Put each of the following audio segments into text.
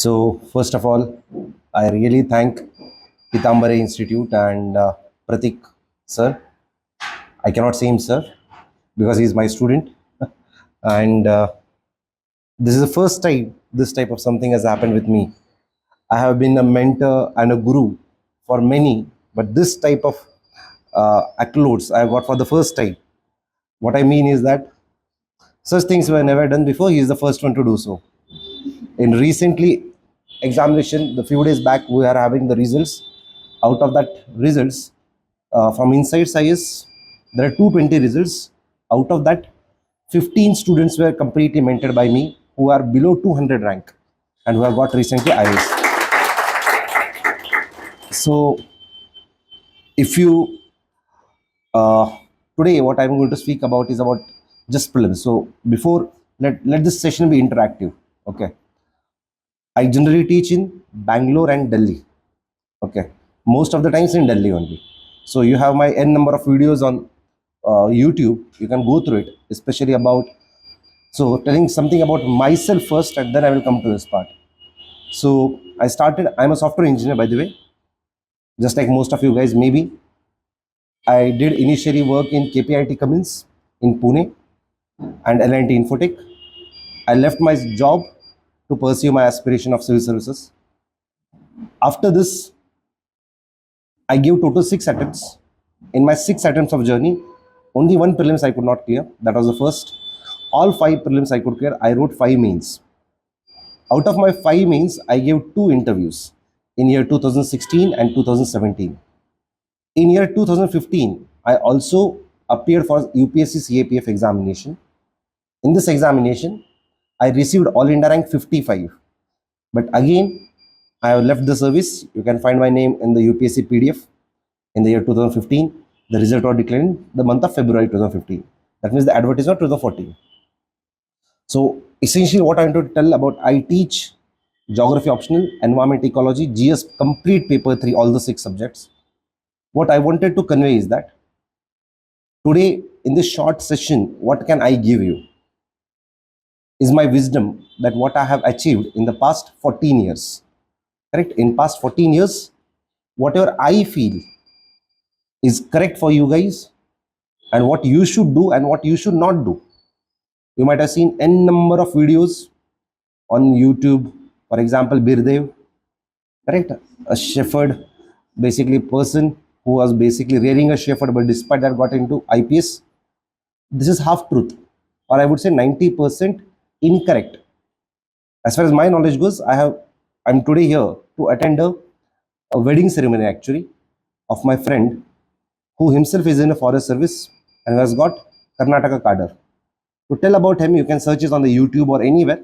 So, first of all, I really thank Pitambare Institute and Pratik sir. I cannot say him sir because he is my student, and this is the first time this type of something has happened with me. I have been a mentor and a guru for many, but this type of accolades I got for the first time. What I mean is that such things were never done before. He is the first one to do so. In recently examination, the few days back, we are having the results. Out of that results, from inside IAS, there are 220 results. Out of that, 15 students were completely mentored by me who are below 200 rank and who have got recently IAS. So, if you today, what I'm going to speak about is about just prelims. So, before let this session be interactive. Okay, I generally teach in Bangalore and Delhi. Okay, most of the times in Delhi only. So you have my n number of videos on YouTube. You can go through it, especially about. So telling something about myself first, and then I will come to this part. So I started. I'm a software engineer, by the way, just like most of you guys. Maybe I did initially work in KPIT Cummins in Pune and L&T Infotech. I left my job to pursue my aspiration of civil services. After this, I gave total 6 attempts. In my 6 attempts of journey, only one prelims I could not clear. That was the first. All 5 prelims I could clear. I wrote 5 mains. Out of my 5 mains, I gave 2 interviews in year 2016 and 2017. In year 2015, I also appeared for UPSC CAPF examination. In this examination, I received all India rank 55. But again, I have left the service. You can find my name in the UPSC PDF. In the year 2015, the result was declared in the month of February 2015. That means the advertisement 2014. So essentially what I'm going to tell about, I teach geography optional, environment ecology, GS complete paper 3, all the 6 subjects. What I wanted to convey is that today in this short session, what can I give you? Is my wisdom that what I have achieved in the past 14 years. Correct? In past 14 years, whatever I feel is correct for you guys and what you should do and what you should not do. You might have seen n number of videos on YouTube. For example, Birdev, correct? A shepherd, basically person who was basically rearing a shepherd, but despite that got into IPS. This is half truth, or I would say 90% incorrect. As far as my knowledge goes, I'm today here to attend a wedding ceremony actually of my friend who himself is in a forest service and has got Karnataka cadre. To tell about him, you can search it on the YouTube or anywhere.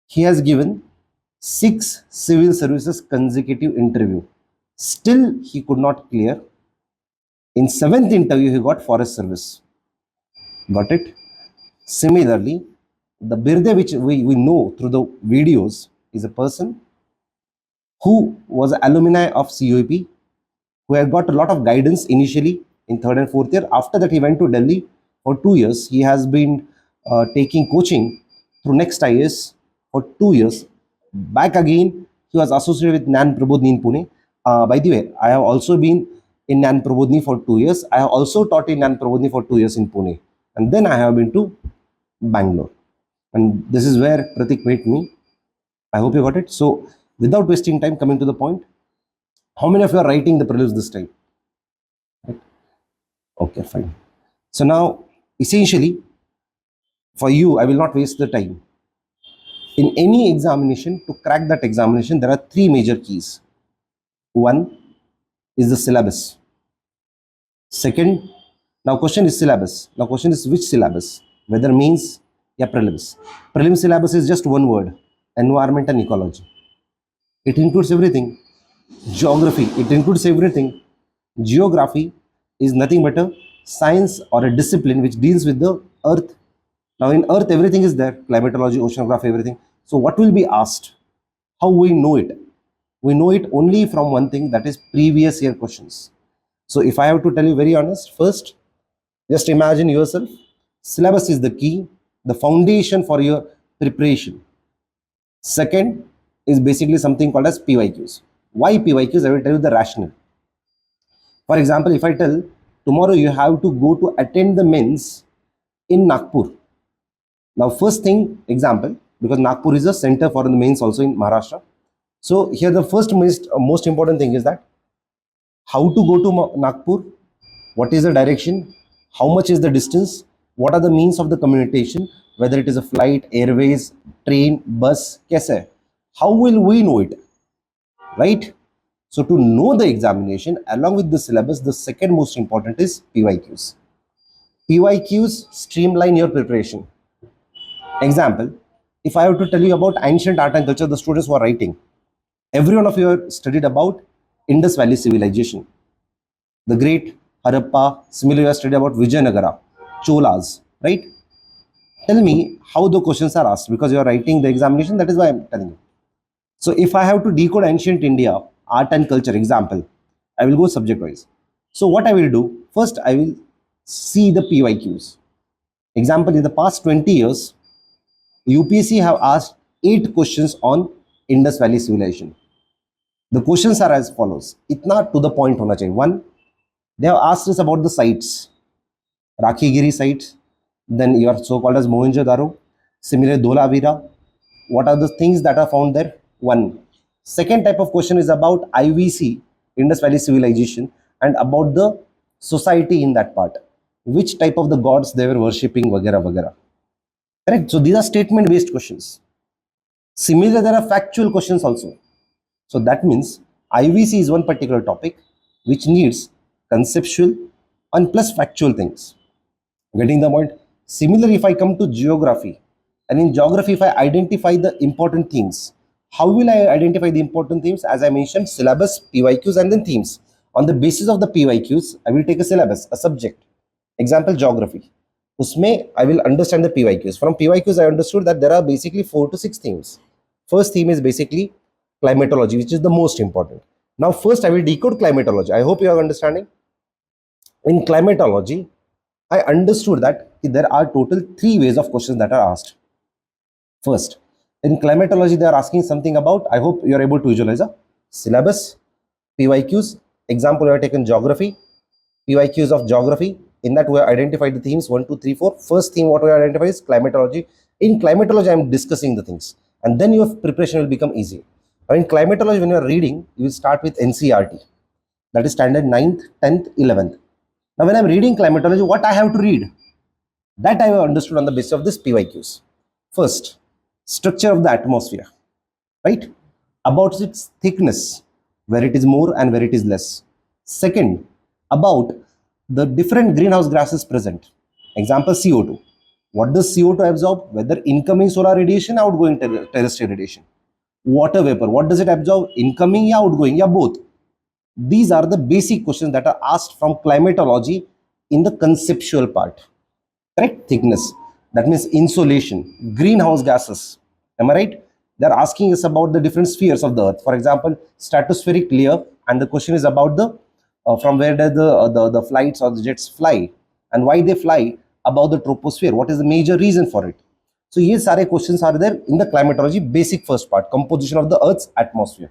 He has given 6 civil services consecutive interview. Still, he could not clear. In 7th interview, he got forest service. Got it? Similarly, the Birde which we know through the videos is a person who was alumni of COEP, who had got a lot of guidance initially in 3rd and 4th year. After that, he went to Delhi for 2 years. He has been taking coaching through Next IAS for 2 years. Back again, he was associated with Nan Prabodhini in Pune. By the way, I have also been in Nan Prabodhini for 2 years. I have also taught in Nan Prabodhini for 2 years in Pune. And then I have been to Bangalore. And this is where Pratik met me. I hope you got it. So, without wasting time, coming to the point, how many of you are writing the prelims this time? Okay, fine. So now, essentially, for you, I will not waste the time. In any examination, to crack that examination, there are 3 major keys. One is the syllabus. Second, now question is syllabus. Now question is which syllabus? Whether means, yeah, prelims. Prelim syllabus is just one word, environment and ecology. It includes everything. Geography, it includes everything. Geography is nothing but a science or a discipline which deals with the earth. Now in earth, everything is there, climatology, oceanography, everything. So what will be asked? How we know it? We know it only from one thing, that is previous year questions. So if I have to tell you very honest, first, just imagine yourself, syllabus is the key, the foundation for your preparation. Second, is basically something called as PYQs. Why PYQs? I will tell you the rationale. For example, if I tell tomorrow you have to go to attend the men's in Nagpur. Now, first thing, example, because Nagpur is a center for the mains also in Maharashtra. So here the first most important thing is that how to go to Nagpur, what is the direction, how much is the distance, what are the means of the communication, whether it is a flight, airways, train, bus, kaise, how will we know it, right? So to know the examination along with the syllabus, the second most important is PYQs. PYQs streamline your preparation. Example, if I have to tell you about ancient art and culture, the students who are writing, every one of you have studied about Indus Valley civilization, the great Harappa. Similarly, you have studied about Vijayanagara, Cholas, right? Tell me how the questions are asked, because you are writing the examination. That is why I am telling you. So if I have to decode ancient India, art and culture, example, I will go subject wise. So what I will do, first I will see the PYQs. Example, in the past 20 years, UPSC have asked 8 questions on Indus Valley civilization. The questions are as follows. Itna to the point hona chahiye. One, they have asked us about the sites, Rakhigiri sites, then your so-called as Mohenjo-daro, similarly Dholavira. What are the things that are found there? One. Second type of question is about IVC, Indus Valley civilization, and about the society in that part. Which type of the gods they were worshipping, vagera vagera. Correct. So these are statement-based questions. Similarly, there are factual questions also. So that means IVC is one particular topic which needs conceptual and plus factual things. Getting the point? Similarly, if I come to geography, and in geography, if I identify the important themes, how will I identify the important themes? As I mentioned, syllabus, PYQs, and then themes. On the basis of the PYQs, I will take a syllabus, a subject. Example, geography. Usme, I will understand the PYQs. From PYQs, I understood that there are basically 4 to 6 themes. First theme is basically climatology, which is the most important. Now, first I will decode climatology. I hope you are understanding. In climatology, I understood that there are total 3 ways of questions that are asked. First, in climatology, they are asking something about, I hope you are able to visualize a syllabus, PYQs. Example, we have taken geography, PYQs of geography. In that, we have identified the themes 1, 2, 3, 4. First theme, what we identify is climatology. In climatology, I am discussing the things, and then your preparation will become easy. Now, in climatology, when you are reading, you will start with NCRT, that is standard 9th, 10th, 11th. Now, when I am reading climatology, what I have to read? That I have understood on the basis of this PYQs. First, structure of the atmosphere, right? About its thickness, where it is more and where it is less. Second, about the different greenhouse gases present. Example, CO2. What does CO2 absorb? Whether incoming solar radiation, outgoing terrestrial radiation. Water vapor, what does it absorb? Incoming या outgoing या both? These are the basic questions that are asked from climatology in the conceptual part. Correct? Thickness, that means insolation, greenhouse gases. Am I right? They're asking us about the different spheres of the earth. For example, stratospheric layer, and the question is about the from where does the flights or the jets fly, and why they fly, about the troposphere, what is the major reason for it. So ये सारे questions are there in the climatology basic first part, composition of the earth's atmosphere.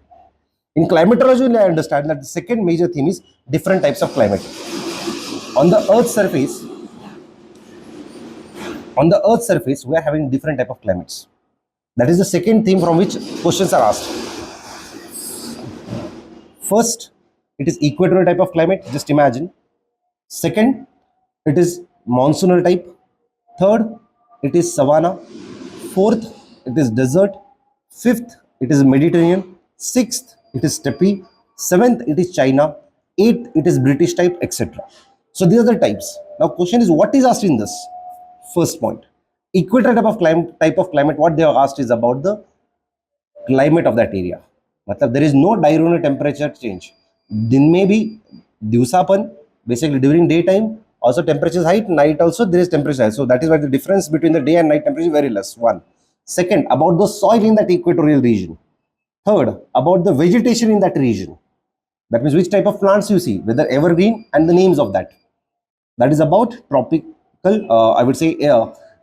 In climatology, I understand that the second major theme is different types of climate. On the earth's surface, we are having different type of climates. That is the second theme from which questions are asked. First, it is equatorial type of climate, just imagine. Second, it is monsoonal type. Third, it is savanna. Fourth, it is desert. Fifth, it is Mediterranean. Sixth, it is steppe. Seventh, it is China. Eighth, it is British type, etc. So these are the types. Now, question is, what is asked in this? First point, equatorial type of climate. What they are asked is about the climate of that area. मतलब there is no diurnal temperature change. दिन में भी दिवसापन, basically during daytime also temperature is high, night also there is temperature high. So that is why the difference between the day and night temperature is very less. One. Second, about the soil in that equatorial region. Third, about the vegetation in that region. That means which type of plants you see, whether evergreen, and the names of that. That is about tropical, I would say,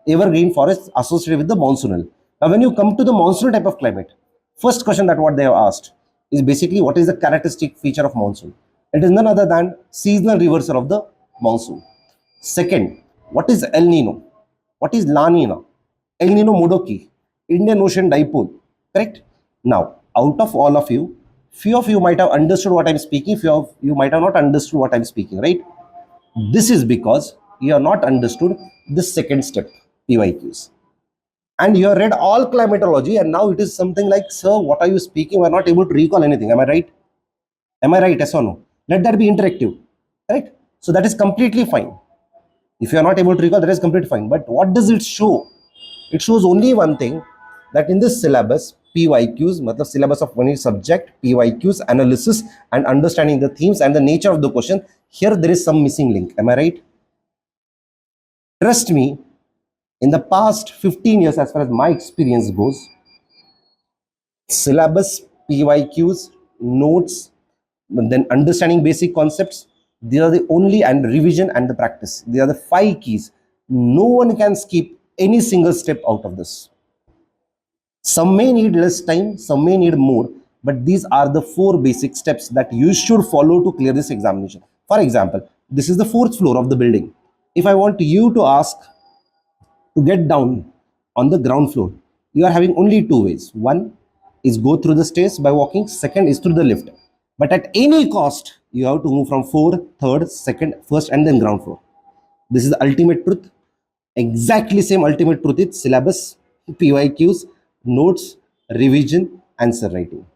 evergreen forests associated with the monsoonal. Now, when you come to the monsoonal type of climate, First question that what they have asked is basically what is the characteristic feature of monsoon? It is none other than seasonal reversal of the monsoon. Second, what is El Nino? What is La Nina? El Nino Modoki, Indian Ocean Dipole. Correct? Now, out of all of you, few of you might have understood what I'm speaking, few of you might have not understood what I'm speaking, right? This is because you have not understood this second step, PYQs. And you have read all climatology, and now it is something like, sir, what are you speaking? We're not able to recall anything. Am I right? Am I right? Yes or no? Let that be interactive. Right? So that is completely fine. If you are not able to recall, that is completely fine. But what does it show? It shows only one thing, that in this syllabus, PYQs, matlab syllabus of one subject, PYQs, analysis, and understanding the themes and the nature of the question, here there is some missing link. Am I right? Trust me, in the past 15 years, as far as my experience goes, syllabus, PYQs, notes, then understanding basic concepts, these are the only, and revision and the practice. They are the 5 keys. No one can skip any single step out of this. Some may need less time, some may need more, but these are the 4 basic steps that you should follow to clear this examination. For example, this is the 4th floor of the building. If I want you to ask to get down on the ground floor, you are having only 2 ways. One is go through the stairs by walking, second is through the lift. But at any cost, you have to move from 4th, 3rd, 2nd, 1st, and then ground floor. This is the ultimate truth. Exactly same ultimate truth is syllabus, PYQs, notes, revision, answer writing.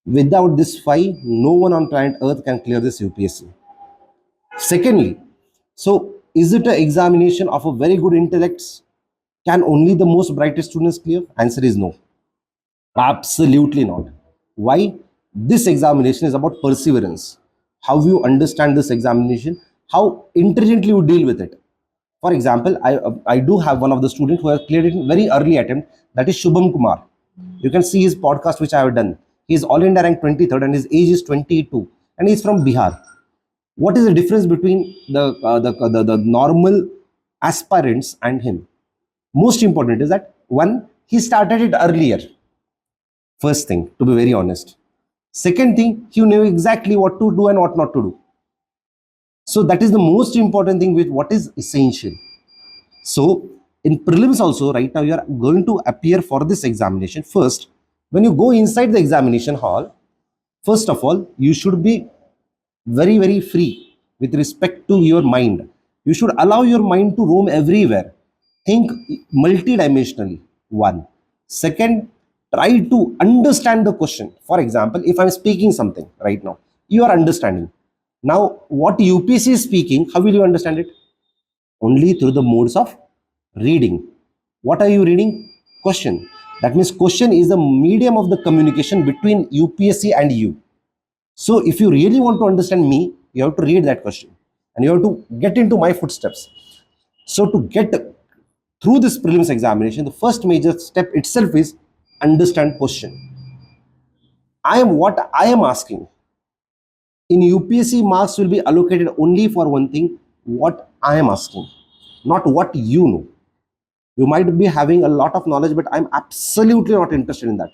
Without this 5, no one on planet Earth can clear this UPSC. Secondly, so is it an examination of a very good intellects? Can only the most brightest students clear? Answer is no. Absolutely not. Why? This examination is about perseverance. How you understand this examination, how intelligently you deal with it. For example, I do have one of the students who has cleared it in very early attempt, that is Shubham Kumar. You can see his podcast which I have done. He is all India rank 23rd and his age is 22 and he is from Bihar. What is the difference between the normal aspirants and him? Most important is that one, he started it earlier. First thing, to be very honest. Second thing, he knew exactly what to do and what not to do. So that is the most important thing with what is essential. So in prelims also, right now you are going to appear for this examination. First, when you go inside the examination hall, first of all, you should be very, very free with respect to your mind. You should allow your mind to roam everywhere. Think multidimensionally. One. Second, try to understand the question. For example, if I'm speaking something right now, you are understanding. Now, what UPSC is speaking, how will you understand it? Only through the modes of reading. What are you reading? Question. That means question is the medium of the communication between UPSC and you. So if you really want to understand me, you have to read that question and you have to get into my footsteps. So to get through this prelims examination, the first major step itself is understand question. What I am asking. In UPSC, marks will be allocated only for one thing, what I am asking, not what you know. You might be having a lot of knowledge, but I'm absolutely not interested in that.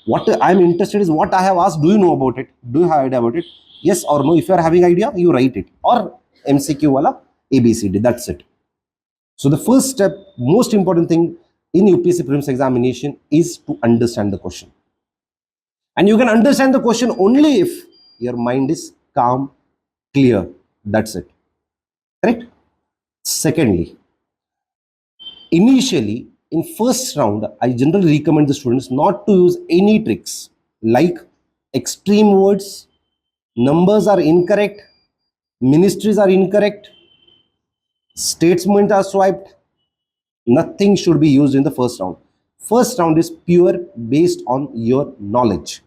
What I'm interested is what I have asked. Do you know about it? Do you have idea about it? Yes or no. If you are having idea, you write it. Or MCQ wala ABCD. That's it. So the first step, most important thing in UPSC prelims examination is to understand the question. And you can understand the question only if your mind is calm, clear. That's it. Correct? Secondly, initially, in first round, I generally recommend the students not to use any tricks like extreme words, numbers are incorrect, ministries are incorrect, statements are swiped. Nothing should be used in the first round. First round is pure based on your knowledge.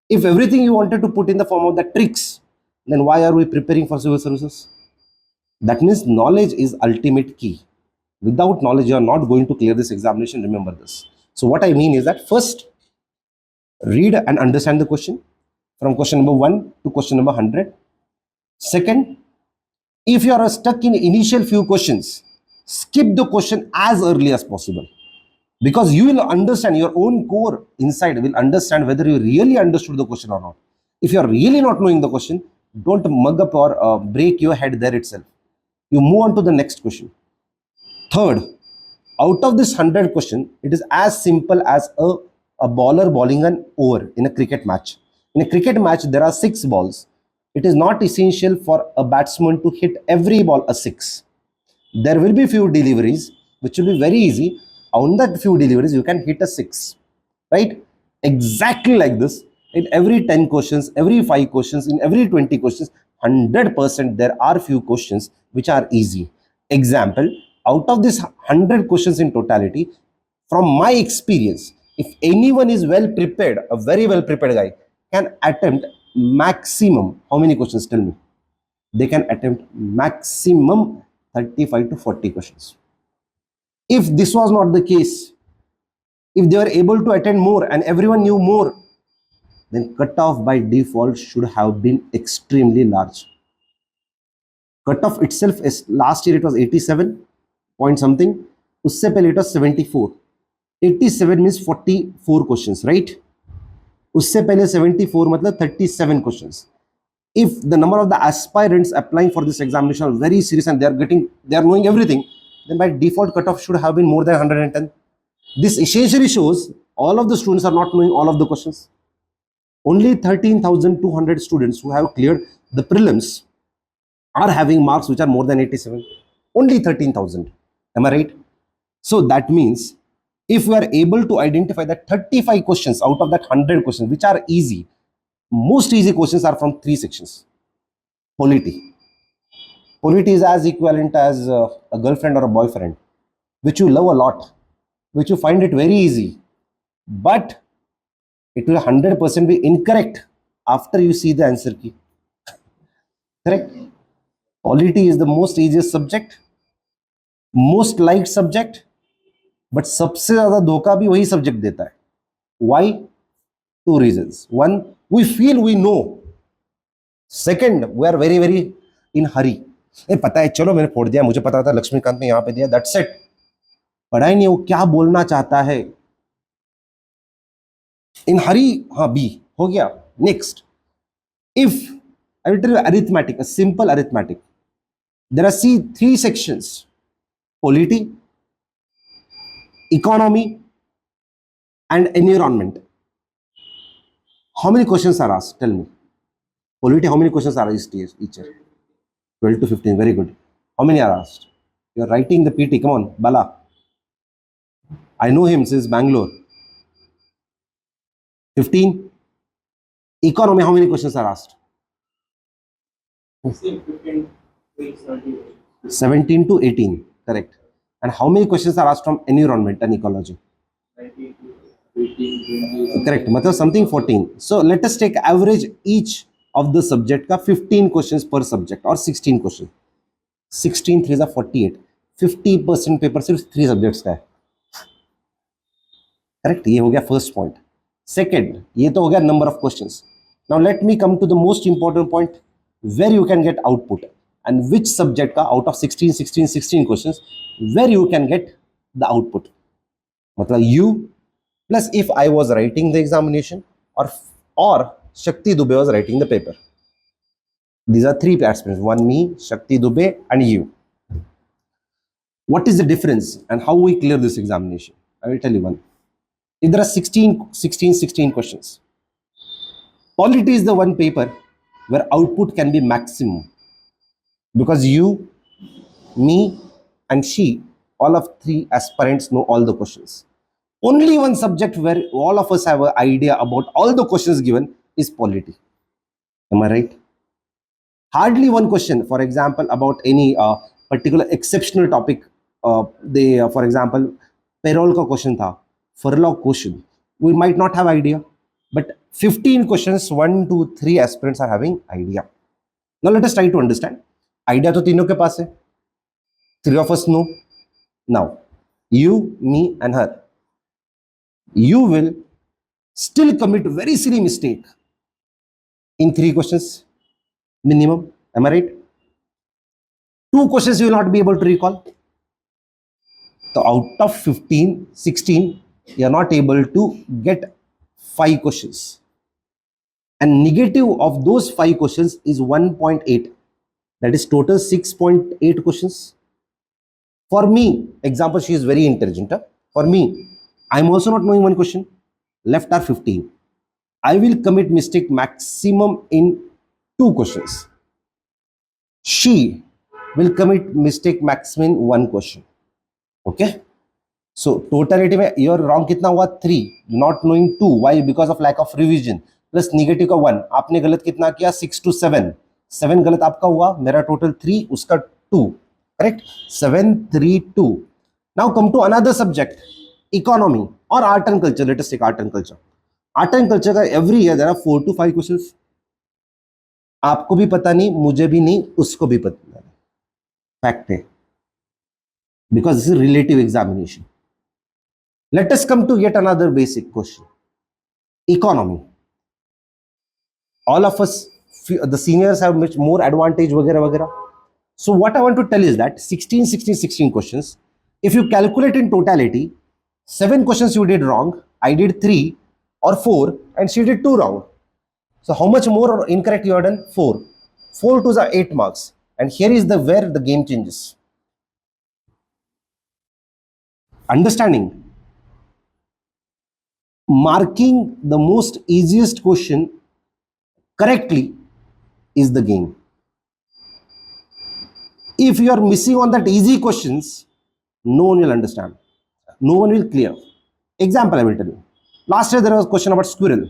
If everything you wanted to put in the form of the tricks, then why are we preparing for civil services? That means knowledge is ultimate key. Without knowledge, you are not going to clear this examination. Remember this. So what I mean is that first, read and understand the question from question number 1 to question number 100. Second, if you are stuck in initial few questions, skip the question as early as possible. because you will understand, your own core inside will understand whether you really understood the question or not. If you are really not knowing the question, don't mug up or break your head there itself. You move on to the next question. Third, out of this 100 question, it is as simple as a bowler bowling an over in a cricket match. In a cricket match, there are 6 balls. It is not essential for a batsman to hit every ball a 6. There will be few deliveries which will be very easy. On that few deliveries, you can hit a 6, right? Exactly like this. In every 10 questions, every 5 questions, in every 20 questions, 100% there are few questions which are easy. Example, out of this 100 questions in totality, from my experience, if anyone is well prepared, a very well prepared guy can attempt maximum, how many questions, tell me? They can attempt maximum 35 to 40 questions. If this was not the case, if they were able to attend more and everyone knew more, then cutoff by default should have been extremely large. Cutoff itself is, last year it was 87 point something, usse pehle it was 74. 87 means 44 questions, right? Usse pehle 74 matlab 37 questions. If the number of the aspirants applying for this examination are very serious and they are knowing everything, then by default cutoff should have been more than 110. This essentially shows all of the students are not knowing all of the questions. Only 13,200 students who have cleared the prelims are having marks which are more than 87. Only 13,000. Am I right? So that means if we are able to identify that 35 questions out of that 100 questions which are easy, most easy questions are from 3 sections. Polity. Polity is as equivalent as a girlfriend or a boyfriend, which you love a lot, which you find it very easy, but it will 100% be incorrect after you see the answer key. Correct? Polity is the most easiest subject, most liked subject, but सबसे ज़्यादा धोखा भी वही subject देता है. Why? 2 reasons. One, we feel we know. Second, we are very very in hurry. पता है, चलो मैंने फोड़ दिया, मुझे पता था लक्ष्मीकांत ने यहाँ पे दिया, that's it. पढ़ा ही नहीं, वो क्या बोलना चाहता है. In hurry, हाँ B हो गया. Next, if I will tell you arithmetic, a simple arithmetic. There are 3 sections: polity, economy, and environment. How many questions are asked? Tell me. Polity, how many questions are asked each year? 12 to 15. Very good. How many are asked? You are writing the PT. Come on, Bala. I know him since Bangalore. 15. Economy, how many questions are asked? 17 to 18. Correct. And how many questions are asked from environment and ecology? 19 to 18. Correct. Matlab something 14. So let us take average each of the subject का 15 questions per subject or 16 questions. 16 3 is 48. 50% paper सिर्फ 3 subjects का है. Correct. ये हो गया first point. Second, ये तो हो गया number of questions. Now let me come to the most important point where you can get output and which subject का out of 16 questions where you can get the output. मतलब you plus if I was writing the examination और Shakti Dubey was writing the paper. These are 3 aspirants, one me, Shakti Dubey and you. What is the difference and how we clear this examination? I will tell you one. If there are 16 questions, polity is the one paper where output can be maximum because you, me and she, all of 3 aspirants know all the questions. Only one subject where all of us have an idea about all the questions given is polity. Am I right? Hardly one question, for example, about any particular exceptional topic. For example, payroll ka question tha, furlough question. We might not have idea, but 15 questions, 1 to 3 aspirants are having idea. Now let us try to understand. Idea to तीनों के पास है. 3 of us know. Now, you, me, and her. You will still commit very silly mistake in 3 questions minimum. Am I right? 2 questions you will not be able to recall. तो out of 15 16 you are not able to get 5 questions, and negative of those 5 questions is 1.8. That is total 6.8 questions. For me, example, she is very intelligent, huh? For me, I am also not knowing one question. Left are 15. I will commit mistake maximum in 2 questions. She will commit mistake maximum in 1 question. Okay, so totality में your wrong कितना हुआ 3, not knowing 2. Why? Because of lack of revision. Plus negative का 1, आपने गलत कितना किया 6 to 7, 7 गलत आपका हुआ, मेरा टोटल 3, उसका 2, correct, 7 3 2. Now come to another subject, economy और art and culture. Let us take art and culture. Art and culture का every year there are 4 to 5 questions. आपको भी पता नहीं, मुझे भी नहीं, उसको भी पता नहीं, फैक्ट है, because this is relative examination. Let us come to yet another basic question. Economy. All of us, the seniors have much more advantage, वगैरह वगैरह. So what I want to tell is that 16, 16, 16 questions. If you calculate in totality, 7 questions you did wrong, I did 3 or 4, and she did 2 wrong. So how much more incorrect you have done? 4. 4 to the 8 marks. And here is the where the game changes. Understanding. Marking the most easiest question correctly is the game. If you are missing on that easy questions, no one will understand, no one will clear. Example I will tell you. Last year there was a question about squirrel.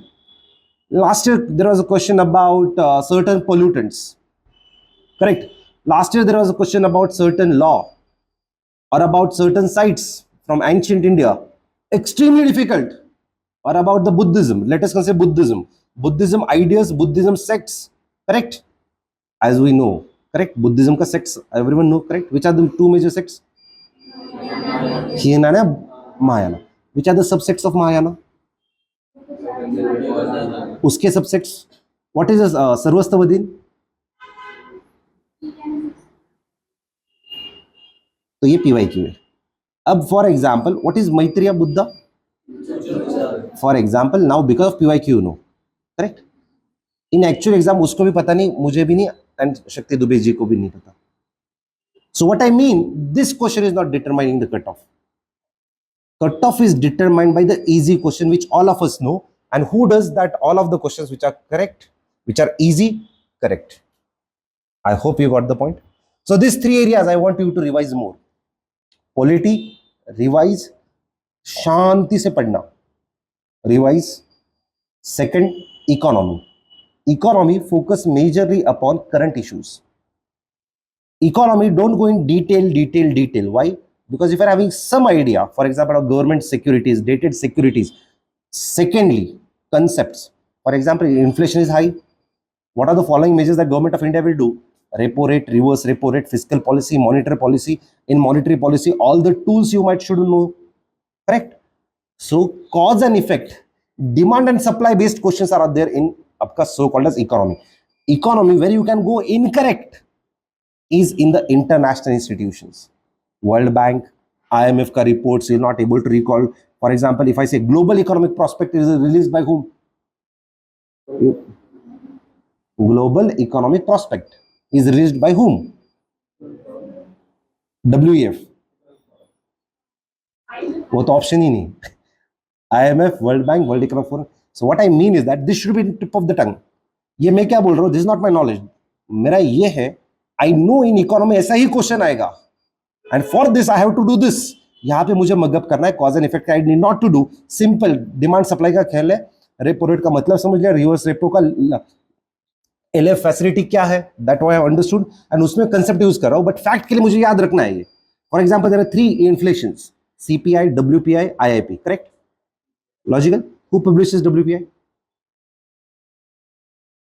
Last year there was a question about certain pollutants, correct. Last year there was a question about certain law or about certain sites from ancient India, extremely difficult. Or about the Buddhism. Let us consider Buddhism. Buddhism ideas, Buddhism sects, correct? As we know, correct? Buddhism ka sects, everyone know, correct? Which are the 2 major sects? Hinayana, Mahayana. Which are the subsects of Mahayana? Uske subsects. What is Sarvastivadin? तो ये PYQ है. अब for example, what is Maitreya Buddha? For example, now because of PYQ you know, correct? In actual exam उसको भी पता नहीं, मुझे भी नहीं, and शक्ति दुबे जी को भी नहीं पता. So what I mean, this question is not determining the cutoff. Cutoff is determined by the easy question which all of us know, and who does that? All of the questions which are correct, which are easy, correct. I hope you got the point. So these 3 areas I want you to revise more. Polity, revise. शांति से पढ़ना, revise. Second, economy. Economy focus majorly upon current issues. Economy don't go in detail. Why? Because if you're having some idea, for example, of government securities, dated securities. Secondly, concepts. For example, inflation is high. What are the following measures that government of India will do? Repo rate, reverse repo rate, fiscal policy, monetary policy. In monetary policy, all the tools you might should know. Correct? So cause and effect, demand and supply based questions are there in आपका so called as economy. Economy where you can go incorrect is in the international institutions. World Bank, IMF ka reports you're not able to recall. For example, if I say global economic prospect is released by whom? Global economic prospect is released by whom? WEF. वो तो option ही नहीं. IMF, World Bank, World Economic Forum. So what I mean is that this should be tip of the tongue. ये मैं क्या बोल रहा हूँ? This is not my knowledge. मेरा ये है, I know in economy ऐसा ही क्वेश्चन आएगा, and for this I have to do this. यहाँ पे मुझे मगअप करना है, cause and effect I need not to do. Simple demand supply का खेल है. रेपो रेट का मतलब समझ लिया, रिवर्स रेपो का LF फैसिलिटी क्या है, that I have understood, and उसमें कंसेप्ट यूज कर रहा हूँ, बट फैक्ट के लिए मुझे याद रखना है ये. For example there are 3 inflations, CPI, WPI, IIP, correct? Logical. Who publishes WPI?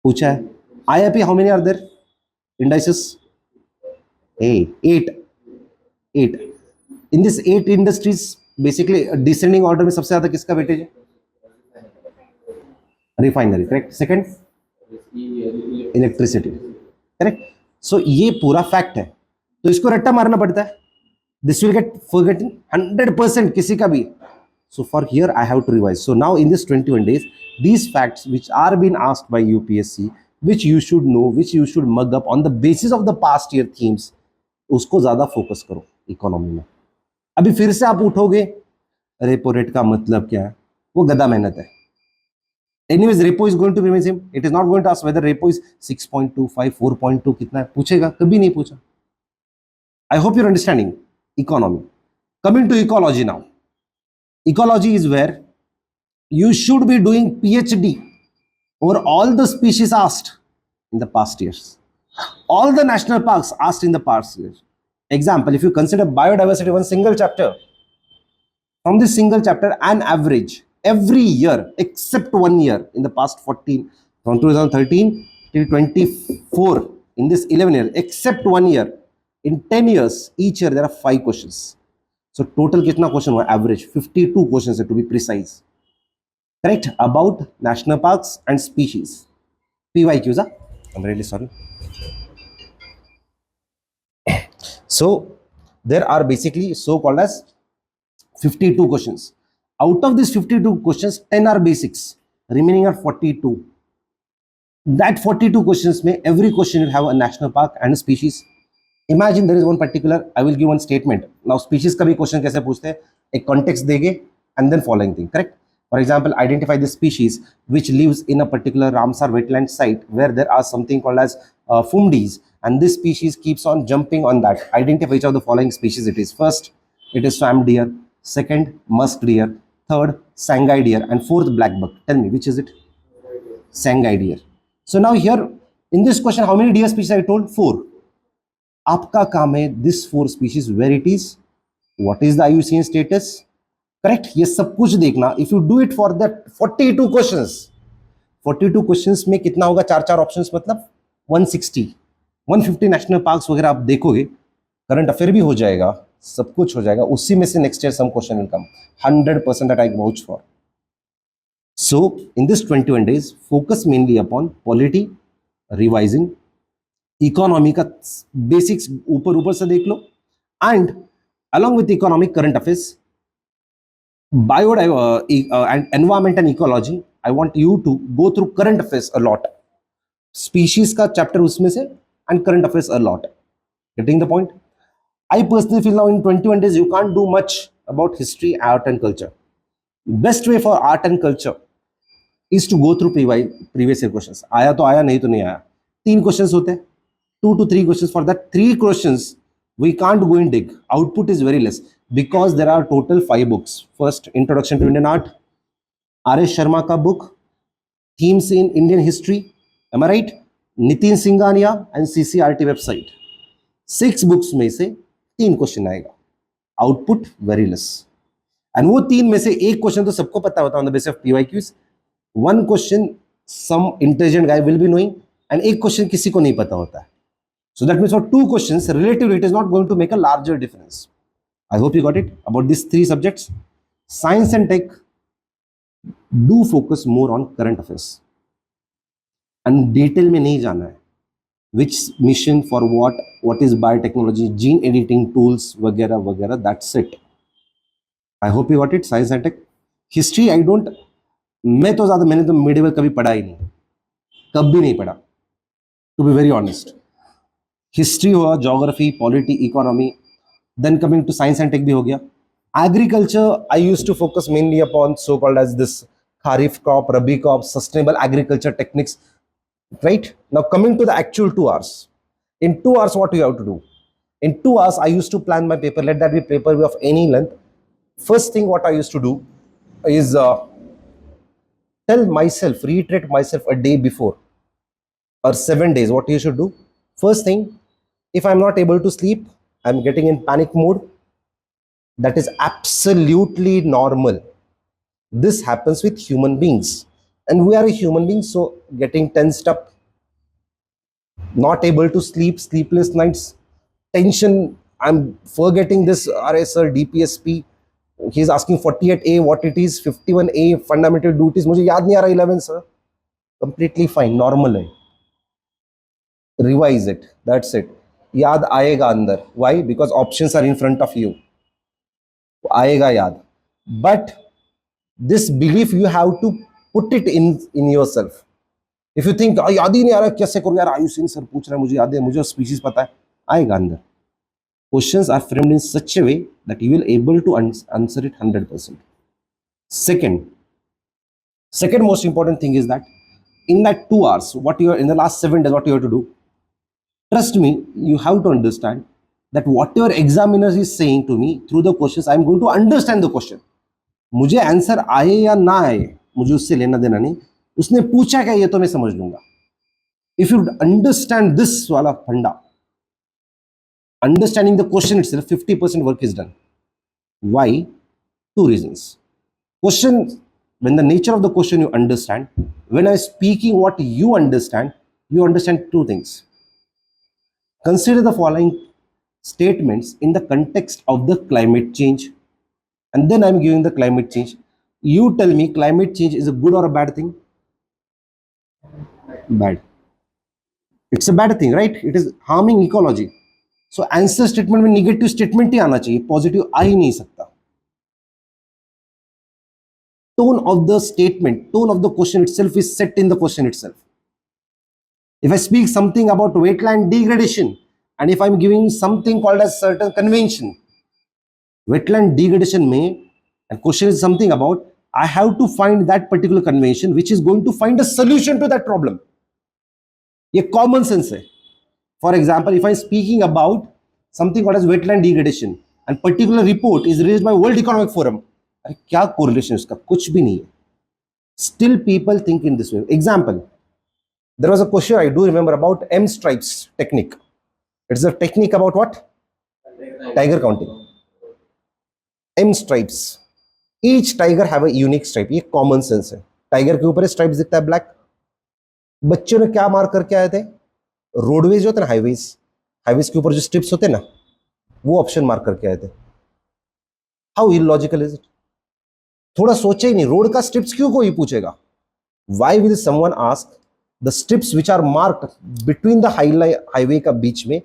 पूछा है. IIP, how many are there indices? 8. In this 8 industries, basically descending order में सबसे ज्यादा किसका वेटेज है? Refinery, correct. Second electricity, correct. So ये पूरा fact है, तो इसको रट्टा मारना पड़ता है. This will get forgotten 100% किसी का भी. So for here I have to revise. So now in this 21 days, these facts which are being asked by UPSC, which you should know, which you should mug up on the basis of the past year themes, उसको ज्यादा focus करो economy में. अभी फिर से आप उठोगे repo rate का मतलब क्या है, वो गधा मेहनत है. Anyways, repo is going to remain same. It is not going to ask whether repo is 6.25, 4.2 कितना है, पूछेगा कभी नहीं पूछा. I hope you're understanding economy. Coming to ecology now. Ecology is where you should be doing PhD over all the species asked in the past years. All the national parks asked in the past years. Example, if you consider biodiversity, one single chapter, from this single chapter, an average every year except 1 year in the past 14, from 2013 till 24, in this 11 years, except 1 year, in 10 years, each year there are 5 questions. So total कितना question हुआ, average 52 questions है to be precise. Correct, about national parks and species. PYQs, I'm really sorry. So there are basically so called as 52 questions. Out of these 52 questions, 10 are basics, remaining are 42. That 42 questions may every question will have a national park and a species. Imagine there is one particular, I will give one statement. Now species का भी question कैसे पूछते हैं, एक context देंगे and then following thing, correct? For example, identify the species which lives in a particular Ramsar wetland site where there are something called as fumdis, and this species keeps on jumping on that. Identify which of the following species it is. First, it is swamp deer. Second, musk deer. Third, Sangai deer. And fourth, black buck. Tell me, which is it? Sangai deer. So now here, in this question, how many deer species I told? 4. आपका काम है this 4 species, where it is, what is the IUCN status, correct, ये सब कुछ देखना. If you do it for that 42 questions, 42 questions में कितना होगा, 4 ऑप्शंस, मतलब 160, 150 नेशनल पार्क्स वगैरह आप देखोगे, करंट अफेयर भी हो जाएगा, सब कुछ हो जाएगा, उसी में से next year some question will come 100% that I vouch for. So in this 21 days focus mainly upon polity, revising, economy का बेसिक्स ऊपर से देख लो, and along with economic current affairs, and environment and ecology, I want you to go through current affairs a lot. Species का chapter उसमें से and current affairs a lot. Getting the point? I personally feel now in 21 days you can't do much about history, art and culture. Best way for art and culture is to go through previous year questions. आया तो आया, नहीं तो नहीं आया. 3 questions होते हैं, 2 to 3 questions. For that 3 questions we can't go and dig. Output is very less because there are total 5 books. First, Introduction to Indian Art, R.S. Sharma ka book, Themes in Indian History, am I right? Nitin Singhania and CCRT website. 6 books में से 3 question आएगा. Output very less. And वो 3 में से एक question तो सबको पता होता है on the basis of PYQs. 1 question some intelligent guy will be knowing and एक क्वेश्चन किसी को नहीं पता होता है. So that means for 2 questions, relatively it is not going to make a larger difference. I hope you got it about these 3 subjects. Science and tech, do focus more on current affairs. And detail में नहीं जाना है. Which mission for what is biotechnology, gene editing tools, वगैरह वगैरह, that's it. I hope you got it. Science and tech. History, I don't, मैंने तो medieval कभी पढ़ा ही नहीं, कभी नहीं पढ़ा, to be very honest. History हुआ, geography, polity, economy, then coming to science and tech भी हो गया. Agriculture I use to focus mainly upon so called as this kharif crop, rabi crop, sustainable agriculture techniques, right. Now coming to the actual 2 hours. In 2 hours what you have to do? In 2 hours I used to plan my paper, let that be paper of any length. First thing what I used to do is tell myself, reiterate myself a day before or 7 days what you should do. First thing, if I'm not able to sleep, I'm getting in panic mode. That is absolutely normal. This happens with human beings. And we are a human being, so getting tensed up, not able to sleep, sleepless nights, tension, I'm forgetting this RS or DPSP. He's asking 48A, what it is, 51A, fundamental duties. मुझे याद नहीं आ रहा 11 sir. Completely fine, normal है. Revise it, that's it. याद आएगा अंदर. Why? Because options are in front of you. आएगा याद. But this belief you have to put it in yourself. If you think याद ही नहीं आ रहा कैसे करूँ यार, आयुष सिंह सर पूछ रहा है, मुझे याद है, मुझे स्पीशीज पता है, आएगा अंदर. Questions are framed in such a way that you will able to answer it 100%. Second most important thing is that in that 2 hours, what you are in the last 7 days, what you have to do, trust me, you have to understand that whatever examiner is saying to me through the questions, I am going to understand the question. मुझे answer आए या ना आए, मुझे उससे लेना देना नहीं, उसने पूछा क्या ये तो मैं समझ लूंगा. If you understand this वाला फंडा, understanding the question itself, 50% work is done. Why? 2 reasons. Question, when the nature of the question you understand, when I am speaking what you understand 2 things. Consider the following statements in the context of the climate change, and then I am giving the climate change. You tell me climate change is a good or a bad thing? Bad. It's a bad thing, right? It is harming ecology. So answer statement में negative statement ही आना चाहिए, positive आ ही नहीं सकता. Tone of the statement, tone of the question itself is set in the question itself. If I speak something about wetland degradation, and if I'm giving something called as certain convention, wetland degradation may, and question is something about, I have to find that particular convention which is going to find a solution to that problem. ये common sense है. For example, if I'm speaking about something called as wetland degradation, and particular report is released by World Economic Forum, अरे क्या correlation है उसका? कुछ भी नहीं है. Still people think in this way. Example, there was a question I do remember about M stripes technique. It's a technique about what? Tiger counting. M stripes. Each tiger have a unique stripe. ये common sense है. Tiger के ऊपर stripes दिखता है black. बच्चों ने क्या mark करके आए थे? रोडवेज होते ना, हाईवेज के ऊपर जो स्ट्रिप्स होते ना, वो ऑप्शन मार्क करके आए थे. How illogical is it? थोड़ा सोचे ही नहीं, रोड का स्ट्रिप्स क्यों कोई पूछेगा? Why will someone ask the strips which are marked between the highway का बीच में,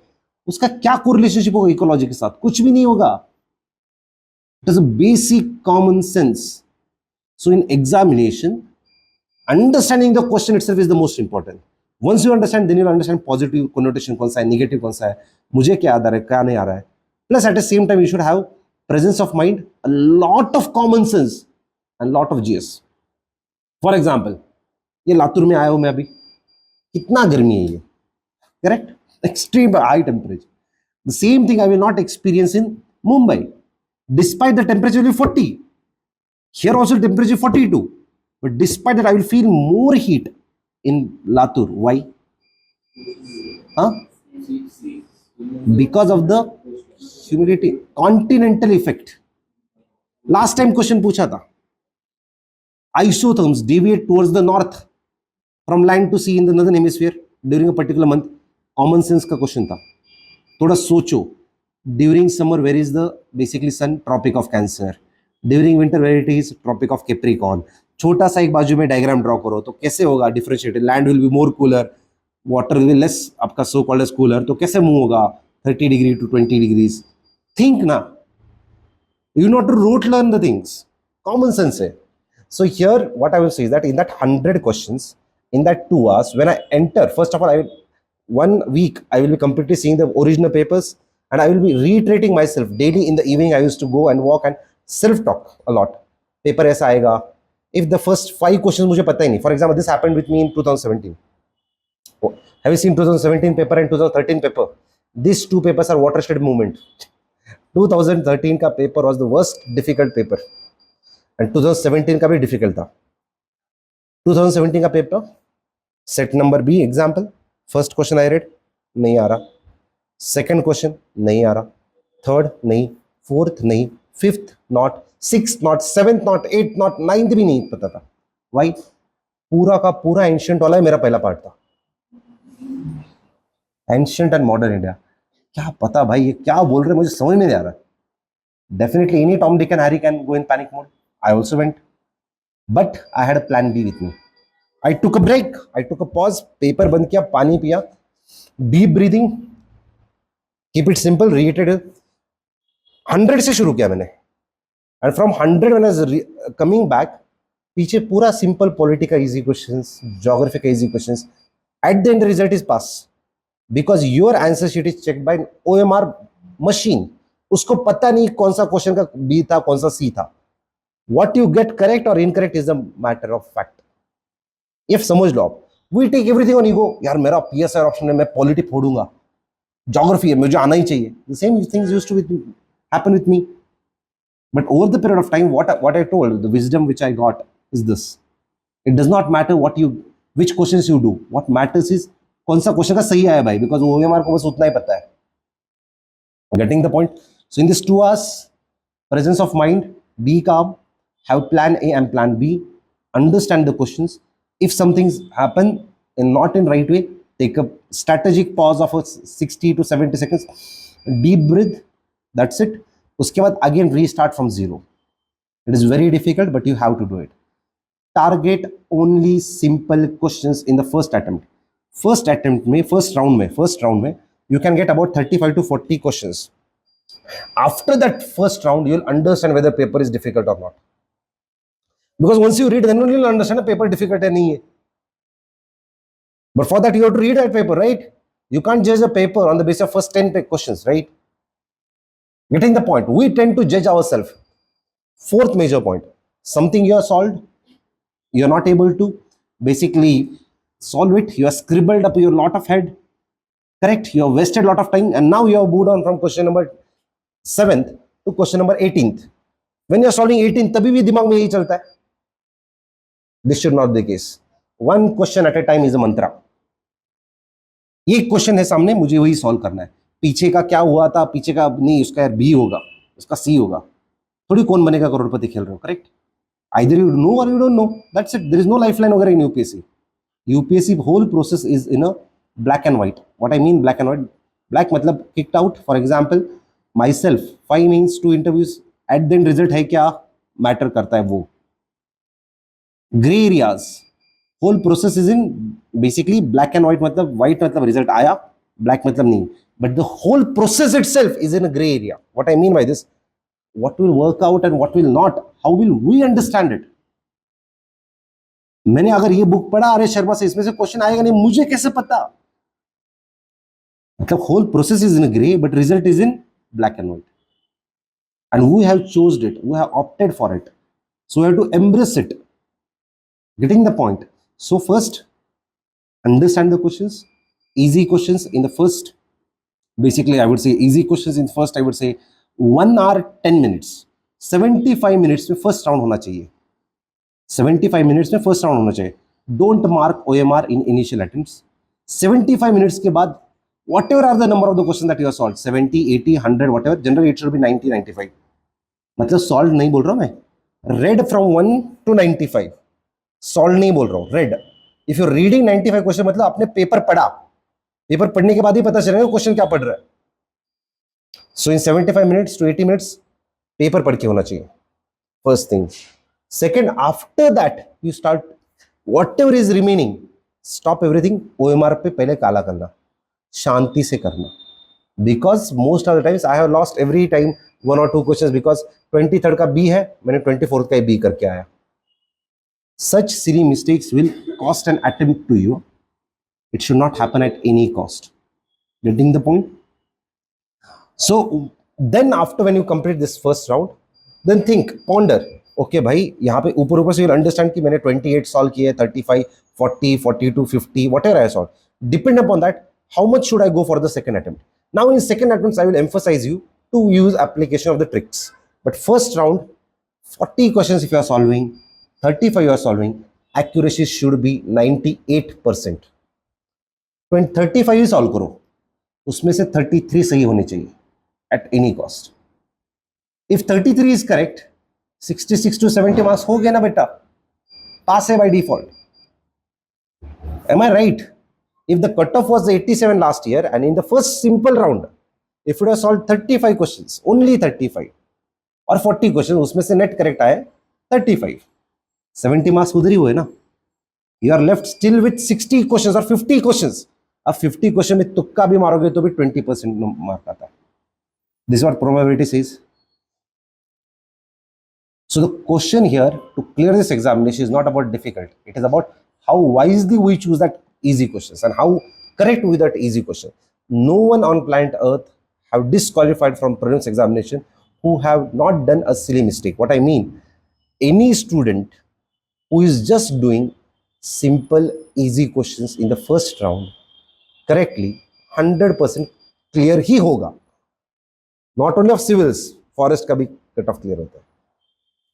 उसका क्या को रिलेशनशिप होगा इकोलॉजी के साथ? कुछ भी नहीं होगा. It is a basic common sense. So in examination, understanding the question itself is the most important. Once you understand, then you'll understand positive connotation कौन सा है, negative कौन सा है, मुझे क्या आ रहा है, क्या नहीं आ रहा है. Plus at the same time you should have presence of mind, a lot of common sense and lot of GS. For example, ये लातूर में आया हूँ मैं अभी, कितना गर्मी है ये, correct? Extreme high temperature. The same thing I will not experience in Mumbai, despite the temperature will be 40. Here also temperature 42, but despite that I will feel more heat in Latur. Why? Huh? Because of the humidity, continental effect. Last time question पूछा था, isotherms deviate towards the north from land to sea in the northern hemisphere during a particular month. Common sense का question था. थोड़ा सोचो. During summer where is the basically sun? Tropic of Cancer. During winter where it is? Tropic of Capricorn. छोटा सा एक बाजू में diagram draw करो तो कैसे होगा differentiated? Land will be more cooler, water will less आपका सो कॉल्ड एज कूलर, तो कैसे मूव होगा 30 डिग्री टू 20 डिग्रीज? थिंक ना, you not to rote learn the things, common sense है. So here what I will say is that in that 100 questions in that 2 hours, when I enter, first of all, 1 week I will be completely seeing the original papers, and I will be reiterating myself daily. In the evening I used to go and walk and self talk a lot. Paper ऐसा आएगा. If the first 5 questions मुझे पता ही नहीं, for example, this happened with me in 2017. Have you seen 2017 paper and 2013 paper? These 2 papers are watershed movement. 2013 का paper was the worst difficult paper, and 2017 का भी difficult था. 2017 का paper, set number B example, first question I read, नहीं आ रहा. Second question नहीं आ रहा. Third नहीं. Fourth नहीं. Fifth not. Sixth not. Seventh not. Eighth not. Ninth भी नहीं पता था. Why? पूरा का पूरा एंशियंट वाला है, मेरा पहला पार्ट था. Ancient and modern India. क्या पता भाई ये क्या बोल रहे, मुझे समझ में नहीं आ रहा. Definitely any Tom Dick and Harry can go in panic mode. I also went, but I had a plan B with me. I took a break, I took a pause, paper बंद किया, पानी पिया, deep breathing, keep it simple, related 100 से शुरू किया मैंने, and from 100 when I was coming back, पीछे पूरा सिंपल पॉलिटी का इजी क्वेश्चंस, ज्योग्राफी का easy questions, eight the end result is pass because your answer sheet is checked by OMR machine. उसको पता नहीं कौन सा क्वेश्चन का बी था, कौन सा सी था. व्हाट यू गेट करेक्ट और incorrect is a matter of fact. If समझ लो आप, we take everything on ego, यार मेरा पीएसआर ऑप्शन है, मैं पॉलिटी फोड़ूंगा, ज्योग्राफी है मुझे आना ही चाहिए. The same things used to happen with me. But over the period of time, what I told, the wisdom which I got is this: it does not matter which questions you do. What matters is कौन सा question का सही आया भाई, because OMR को बस उतना ही पता है. Getting the point? So in this 2 hours, presence of mind, be calm, have plan A and plan B, understand the questions. If something's happen and not in right way, take a strategic pause of 60 to 70 seconds, deep breathe. That's it. उसके बाद again restart from zero. It is very difficult but you have to do it. Target only simple questions in the first attempt. First round में you can get about 35 to 40 questions. After that first round you will understand whether paper is difficult और not, because once you read then you will understand paper difficult है नहीं है. But for that you have to read that paper, right? You can't judge a paper on the basis of first 10 questions, right? Getting the point. We tend to judge ourselves. Fourth major point, something you have solved, you are not able to basically solve it, you have scribbled up your lot of head, correct, you have wasted a lot of time, and now you have moved on from question number 7th to question number 18th. When you are solving 18th, तभी भी दिमाग में यही चलता है. This should not be the case. One question at a time is a mantra. ये question है सामने, मुझे वही सॉल्व करना है. पीछे का क्या हुआ था, पीछे का नहीं, उसका यार बी होगा, उसका सी होगा. थोड़ी कौन बनेगा करोड़पति खेल रहे हो, करेक्ट? आइदर यू नो और you don't know, that's it. There is no lifeline वगैरह in UPSC. UPSC whole process is in a black and white. What I mean black and white? Black मतलब kicked out. For example myself 5 means 2 interviews, at the end result है क्या matter करता है वो. Grey areas, whole process is in basically black and white, मतलब white मतलब result आया, black मतलब नहीं. But the whole process itself is in a grey area. What I mean by this? What will work out and what will not, how will we understand it? मैंने अगर ये book पढ़ा, अरे शर्मा से इसमें से क्वेश्चन आएगा नहीं, मुझे कैसे पता? मतलब whole process is in grey but result is in black and white, and we have chosen it, we have opted for it, so we have to embrace it. Getting the point? So first understand the questions, easy questions in the first, basically I would say easy questions in first, I would say 1 hour 10 minutes, 75 minutes में first round होना चाहिए. 75 minutes में first round होना चाहिए. Don't mark OMR in initial attempts. 75 minutes के बाद whatever are the number of the questions that you have solved, 70, 80, 100, whatever, generally it should be 90, 95. मतलब solve नहीं बोल रहा हूं मैं, रेड फ्रॉम 1 to 95, सॉल्व नहीं बोल रहा हूं, red. If you reading 95 question मतलब आपने पेपर पढ़ा, पेपर पढ़ने के बाद ही पता चलेगा क्वेश्चन क्या पढ़ रहा है. सो इन 75 मिनट्स टू 80 मिनट्स पेपर पढ़ के होना चाहिए, first thing. Second, after that you start what ever is remaining, stop everything, OMR पे पहले काला करना, शांति से करना. Because most of the times I have lost every time 1 or 2 question, because 23rd का बी है, मैंने 24th का बी करके आया. Such silly mistakes will cost an attempt to you. It should not happen at any cost. Getting the point? So then after when you complete this first round, then think, ponder. Okay भाई, यहाँ पे ऊपर से you'll understand कि मैंने 28 solve किए, 35, 40, 42, 50, whatever I solved. Depend upon that, how much should I go for the second attempt? Now in second attempts, I will emphasize you to use application of the tricks. But first round, 40 questions if you are solving, 35 you are solving, accuracy should be 98%. 35 he solve करो, उसमें से 33 सही होने चाहिए at any cost. If 33 is correct, 66 to 70 marks हो गया ना बेटा, पास है by default. Am I right? If the cutoff was 87 last year and in the first simple round, if you have solved 35 questions, only 35 और 40 questions, उसमें से net correct आए 35, 70 marks उधर ही हुए ना. You are left still with 60 questions और 50 questions. अब 50 क्वेश्चन में तुक्का भी मारोगे तो भी 20% मार्क आता है. This is what probability says. So the question here to clear this examination is not about difficult. It is about how wisely we choose that easy questions and how correct with that easy question. No one on planet Earth have disqualified from prelims examination who have not done a silly mistake. What I mean, any student who is just doing simple easy questions in the first round correctly 100% clear ही होगा. Not only of civils, forest का भी cut off clear होता है.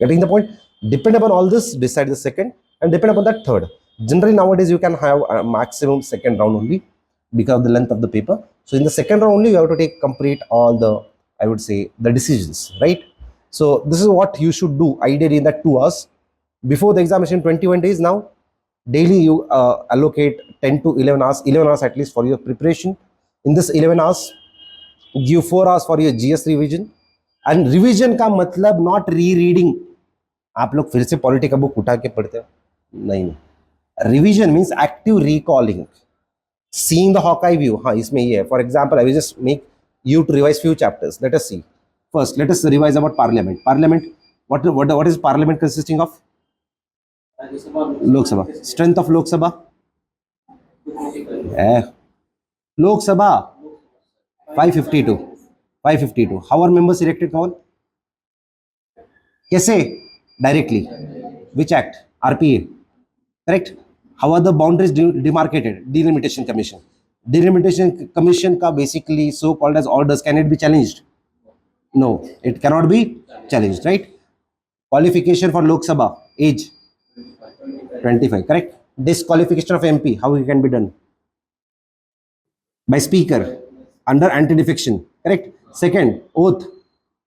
Getting the point? Depend upon all this, decide the second, and depend upon that third. Generally nowadays you can have a maximum second round only because of the length of the paper. So in the second round only you have to take complete all the, I would say, the decisions, right? So this is what you should do ideally in that 2 hours before the examination. 21 days now, daily you allocate 10 to 11 hours, 11 hours at least for your preparation. In this 11 hours, give 4 hours for your GS revision. And revision का मतलब not rereading. आप लोग फिर से polity का book उठा के पढ़ते हो? नहीं. Revision means active recalling, seeing the Hawkeye view. हाँ, इसमें ये है. For example I will just make you to revise few chapters. Let us see. First, let us revise about parliament. Parliament, what is parliament consisting of? Lok Sabha. Strength of Lok Sabha? Lok Sabha 552. 552. How are members elected, Kawan? कैसे? Directly. Which act? RPA. Correct? How are the boundaries demarcated? Delimitation Commission. Delimitation Commission ka basically so called as orders, can it be challenged? No, it cannot be challenged, right? Qualification for Lok Sabha, age 25, correct? Disqualification of MP, how it can be done? By speaker, under anti-defection, correct? Second, oath,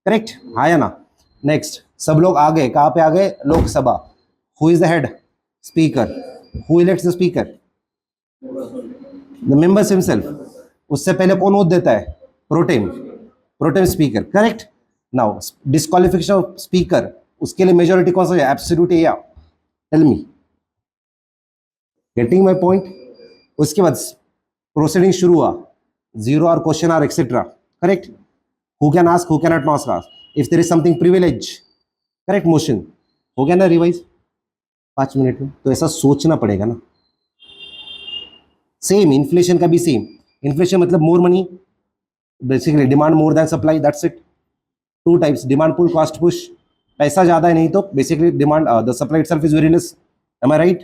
correct? हाँ या ना? Next, सब लोग आ गए, कहाँ पे आ गए? लोक सभा. Who is the head? Speaker. Who elects the speaker? The members himself. उससे पहले कौन ओथ देता है? Pro tem. Pro tem speaker, correct? Now disqualification of speaker, उसके लिए मेजोरिटी कौन सा है? एब्सोल्यूट या? Tell me. Getting my point? उसके बाद प्रोसीडिंग शुरू हुआ, 0 hour question are etcetera, correct? Who can ask, who can not ask, if there is something privilege, correct? Motion हो गया ना रिवाइज 5 मिनट में. तो ऐसा सोचना पड़ेगा ना. सेम इन्फ्लेशन का भी सेम. इन्फ्लेशन मतलब more money, basically demand more than supply, that's it. 2 types, demand pull, cost push. पैसा ज्यादा है नहीं तो basically demand, the supply itself is very less. Am I right?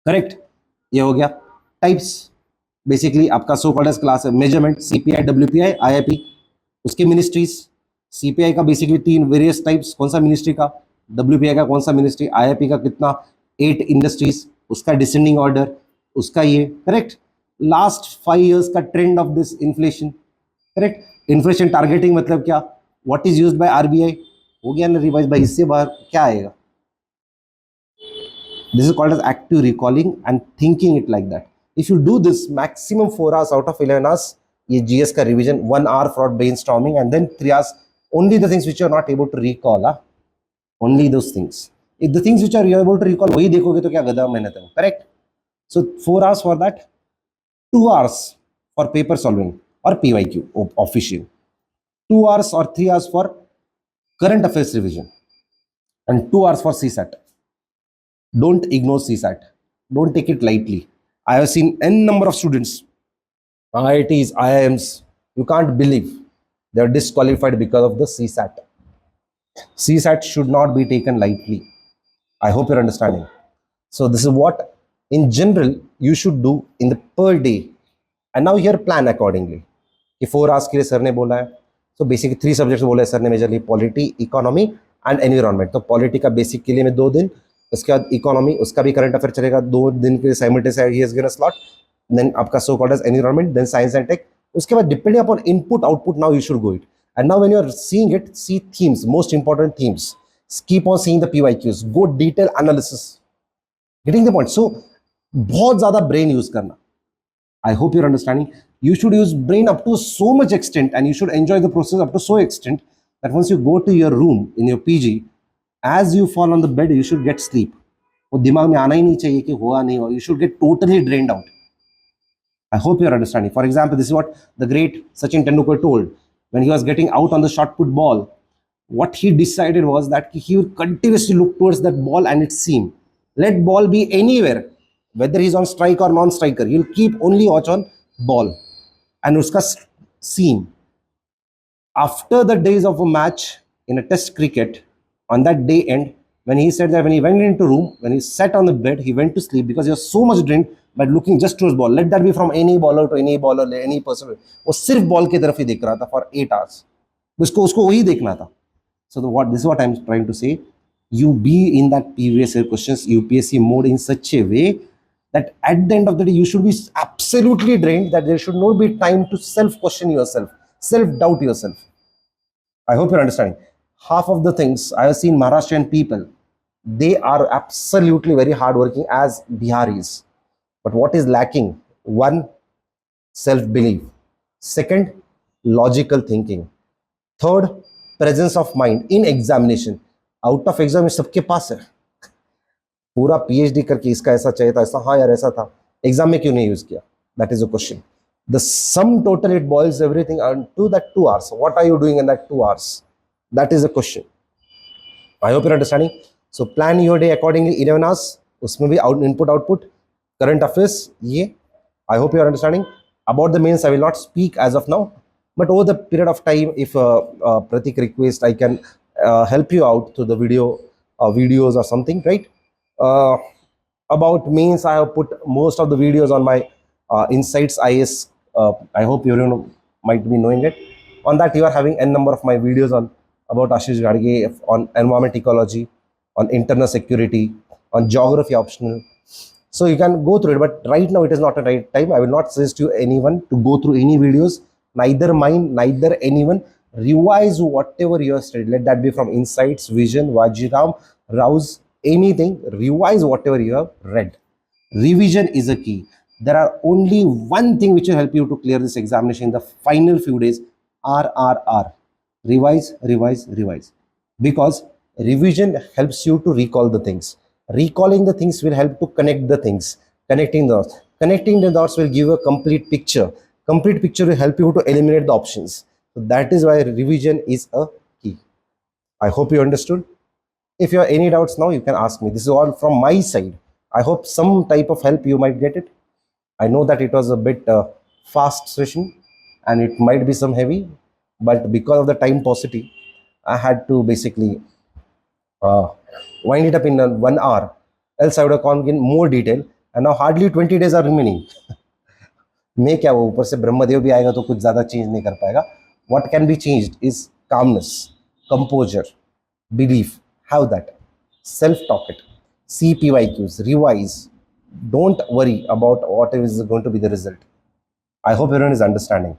Correct. ये हो गया टाइप्स. बेसिकली आपका so called as class measurement, CPI, WPI, IIP. उसके मिनिस्ट्रीज, सीपीआई का बेसिकली 3 वेरियस टाइप्स, कौन सा मिनिस्ट्री का? डब्ल्यूपीआई का कौन सा मिनिस्ट्री? आईआईपी का कितना? 8 इंडस्ट्रीज, उसका डिसेंडिंग ऑर्डर, उसका ये, करेक्ट? लास्ट 5 years का trend of this inflation, correct? Inflation targeting मतलब क्या? What is used by RBI. हो गया ना रिवाइज भाई. इससे बाहर क्या आएगा? This is called as active recalling and thinking it like that. If you do this maximum 4 hours out of 11 hours, ये जीएस का revision, 1 hour for brainstorming and then 3 hours only the things which you are not able to recall. Only those things. If the things which are you are able to recall वही देखोगे तो क्या गधा मेहनत है, correct? So 4 hours for that, 2 hours for paper solving or PYQ official, 2 hours or 3 hours for current affairs revision, and 2 hours for CSAT. Don't ignore CSAT. Don't take it lightly. I have seen n number of students, IITs, IIMs, you can't believe they are disqualified because of the CSAT. CSAT should not be taken lightly. I hope you're understanding. So this is what in general you should do in the per day. And now here plan accordingly. कि 4 hours के लिए sir ने बोला है. So basically 3 subjects बोले sir ने majorly, polity, economy and environment. तो polity का बेसिक के लिए मैं 2 दिन, उसके बाद इकोनॉमी, उसका भी करंट अफेयर चलेगा 2 दिन के लिए साइमल्टेनियस, ही has given a slot. Then आपका so called as environment, then science and tech. उसके बाद depending upon input output, now you should go it. And now when you are seeing it, see themes, most important themes. Keep on seeing the PYQs. Go detail analysis. Getting the point? So, बहुत ज़्यादा brain use करना. I hope you're understanding. You should use brain up to so much extent, and you should enjoy the process up to so extent that once you go to your room in your PG, as you fall on the bed, you should get sleep. वो दिमाग में आना ही नहीं चाहिए कि हुआ नहीं हुआ. You should get totally drained out. I hope you're understanding. For example, this is what the great Sachin Tendulkar told when he was getting out on the shot put ball. What he decided was that he would continuously look towards that ball and its seam. Let ball be anywhere, whether he's on strike or non-striker. He'll keep only watch on ball and uska seam. After the days of a match in a test cricket, on that day end, when he said that when he went into room, when he sat on the bed, he went to sleep because he was so much drained by looking just towards ball. Let that be from any bowler to any bowler, any person. वो सिर्फ ball की तरफ ही देख रहा था for 8 hours. उसको वही देखना था. So this is what I'm trying to say. You be in that previous year questions UPSC mode in such a way that at the end of the day you should be absolutely drained, that there should not be time to self-question yourself, self-doubt yourself. I hope you're understanding. Half of the things I have seen Maharashtrian people, they are absolutely very hardworking as Biharis. But what is lacking? One, self-belief. Second, logical thinking. Third, presence of mind in examination. Out of exam सबके पास है. पूरा PhD करके इसका ऐसा चाहिए था, ऐसा हाँ यार ऐसा था, एग्जाम में क्यों नहीं यूज किया? That is a question. The sum total, it boils everything to that 2 hours. What are you doing in that 2 hours? That is the question. I hope you're understanding. So plan your day accordingly. 11 hours. उसमें भी input output, current affairs. ये. I hope you're understanding. About the mains, I will not speak as of now. But over the period of time, if Pratik request, I can help you out through the videos or something, right? About mains, I have put most of the videos on my Insights IAS. I hope you might be knowing it. On that, you are having n number of my videos on about Ashish Gadge, on environment ecology, on internal security, on geography optional. So you can go through it, but right now it is not the right time. I will not suggest you anyone to go through any videos, neither mine, neither anyone. Revise whatever you have studied. Let that be from Insights, Vision, Vajiram, Rouse, anything. Revise whatever you have read. Revision is a key. There are only one thing which will help you to clear this examination in the final few days. RRR. Revise, revise, revise. Because revision helps you to recall the things. Recalling the things will help to connect the things. Connecting the dots. Connecting the dots will give a complete picture. Complete picture will help you to eliminate the options. So that is why revision is a key. I hope you understood. If you have any doubts now, you can ask me. This is all from my side. I hope some type of help you might get it. I know that it was a bit fast session and it might be some heavy, but because of the time paucity, I had to basically wind it up in 1 hour. Else I would have gone in more detail. And now hardly 20 days are remaining. मैं क्या वो ऊपर से ब्रह्मदेव भी आएगा तो कुछ ज़्यादा चेंज नहीं कर पाएगा. What can be changed is calmness, composure, belief. Have that. Self-talk it. See PYQs. Revise. Don't worry about what is going to be the result. I hope everyone is understanding.